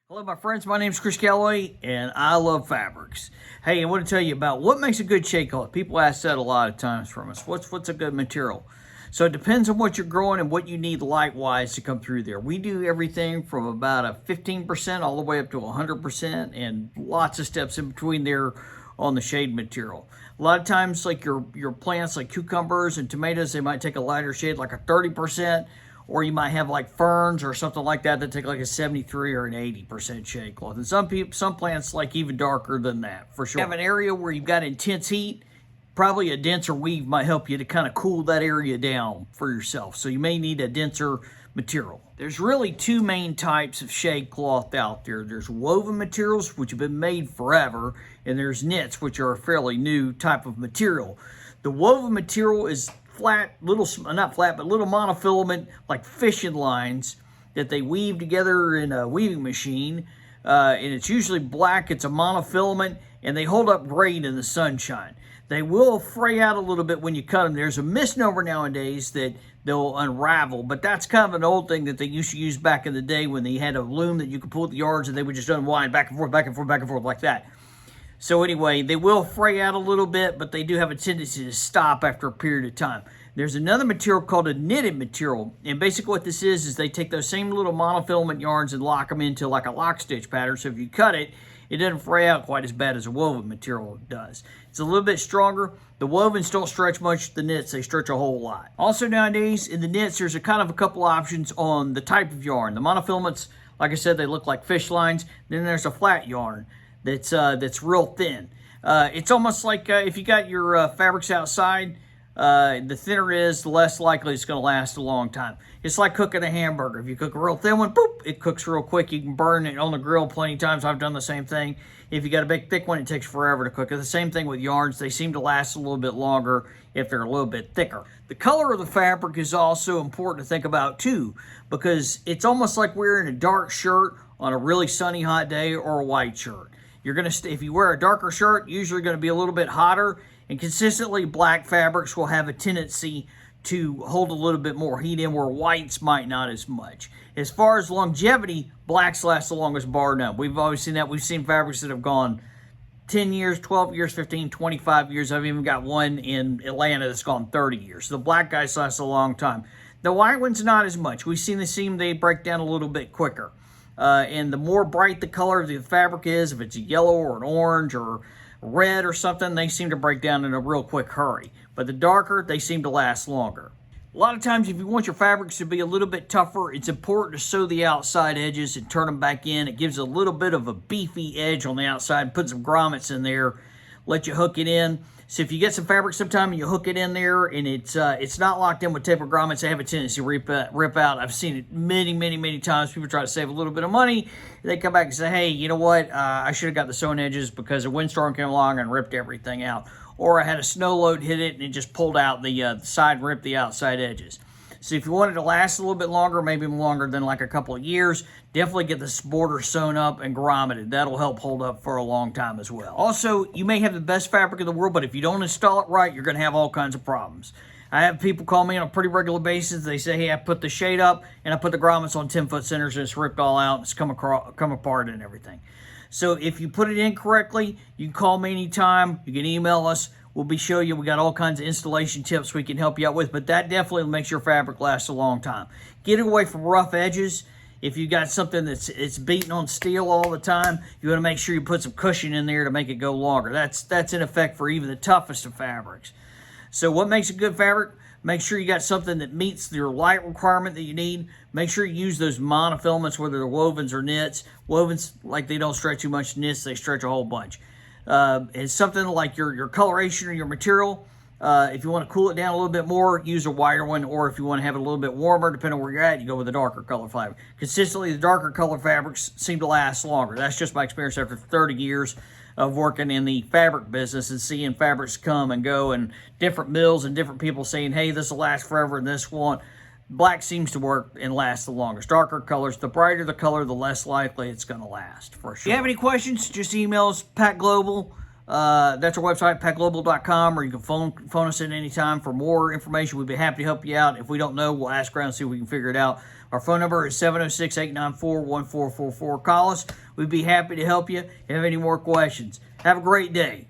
Hello, my friends. My name is Chris Calloway, and I love fabrics. Hey, I want to tell you about what makes a good shade cloth. People ask that a lot of times from us. What's a good material? So it depends on what you're growing and what you need light-wise to come through there. We do everything from about a 15% all the way up to 100%, and lots of steps in between there on the shade material. A lot of times, like your plants, like cucumbers and tomatoes, they might take a lighter shade, like a 30%. Or you might have like ferns or something like that that take like a 73 or an 80% shade cloth. And some plants like even darker than that, for sure. You have an area where you've got intense heat, probably a denser weave might help you to kind of cool that area down for yourself. So you may need a denser material. There's really two main types of shade cloth out there. There's woven materials, which have been made forever, and there's knits, which are a fairly new type of material. The woven material is flat, not flat, but little monofilament, like fishing lines that they weave together in a weaving machine. And it's usually black, it's a monofilament, and they hold up great in the sunshine. They will fray out a little bit when you cut them. There's a misnomer nowadays that they'll unravel, but that's kind of an old thing that they used to use back in the day when they had a loom that you could pull at the yards and they would just unwind back and forth, back and forth, back and forth like that. So anyway, they will fray out a little bit, but they do have a tendency to stop after a period of time. There's another material called a knitted material, and basically what this is they take those same little monofilament yarns and lock them into like a lock stitch pattern, so if you cut it, it doesn't fray out quite as bad as a woven material does. It's a little bit stronger. The wovens don't stretch much, the knits, they stretch a whole lot. Also nowadays, in the knits, there's a couple options on the type of yarn. The monofilaments, like I said, they look like fish lines. Then there's a flat yarn that's real thin. It's almost like if you got your fabrics outside, the thinner it is, the less likely it's going to last a long time. It's like cooking a hamburger. If you cook a real thin one, boop, it cooks real quick. You can burn it on the grill plenty of times. I've done the same thing. If you got a big thick one, it takes forever to cook. It's the same thing with yarns. They seem to last a little bit longer if they're a little bit thicker. The color of the fabric is also important to think about too, because it's almost like wearing a dark shirt on a really sunny hot day or a white shirt. If you wear a darker shirt, usually going to be a little bit hotter, and consistently black fabrics will have a tendency to hold a little bit more heat in, where whites might not as much. As far as longevity, blacks last the longest, bar none. We've always seen that. We've seen fabrics that have gone 10 years, 12 years, 15, 25 years. I've even got one in Atlanta that's gone 30 years. So the black guys last a long time. The white ones, not as much. We've seen they break down a little bit quicker. And the more bright the color of the fabric is, if it's a yellow or an orange or red or something, they seem to break down in a real quick hurry. But the darker, they seem to last longer. A lot of times, if you want your fabrics to be a little bit tougher, it's important to sew the outside edges and turn them back in. It gives a little bit of a beefy edge on the outside. Put some grommets in there, let you hook it in. So if you get some fabric sometime and you hook it in there and it's not locked in with taper grommets, they have a tendency to rip out. I've seen it many times. People try to save a little bit of money. They come back and say, hey, you know what? I should have got the sewn edges because a windstorm came along and ripped everything out. Or I had a snow load hit it and it just pulled out the side and ripped the outside edges. So if you want it to last a little bit longer, maybe longer than like a couple of years, definitely get this border sewn up and grommeted. That'll help hold up for a long time as well. Also, you may have the best fabric in the world, but if you don't install it right, you're going to have all kinds of problems. I have people call me on a pretty regular basis. They say, hey, I put the shade up and I put the grommets on 10-foot centers and it's ripped all out. It's come apart and everything. So if you put it in correctly, you can call me anytime. You can email us. We'll show you. We got all kinds of installation tips we can help you out with, but that definitely makes your fabric last a long time. Get away from rough edges. If you got something it's beating on steel all the time, you want to make sure you put some cushion in there to make it go longer. That's in effect for even the toughest of fabrics. So what makes a good fabric? Make sure you got something that meets your light requirement that you need. Make sure you use those monofilaments, whether they're wovens or knits. Wovens, like they don't stretch too much. Knits, they stretch a whole bunch. And something like your coloration or your material, if you want to cool it down a little bit more, use a wider one, or if you want to have it a little bit warmer, depending on where you're at, you go with a darker color fabric. Consistently, the darker color fabrics seem to last longer. That's just my experience after 30 years of working in the fabric business and seeing fabrics come and go, and different mills and different people saying, hey, this will last forever and this won't. Black seems to work and last the longest. Darker colors, the brighter the color, the less likely it's going to last, for sure. If you have any questions, just email us, Pat Global, That's our website, packglobal.com, or you can phone us at any time for more information. We'd be happy to help you out. If we don't know, we'll ask around and see if we can figure it out. Our phone number is 706-894-1444. Call us. We'd be happy to help you if you have any more questions. Have a great day.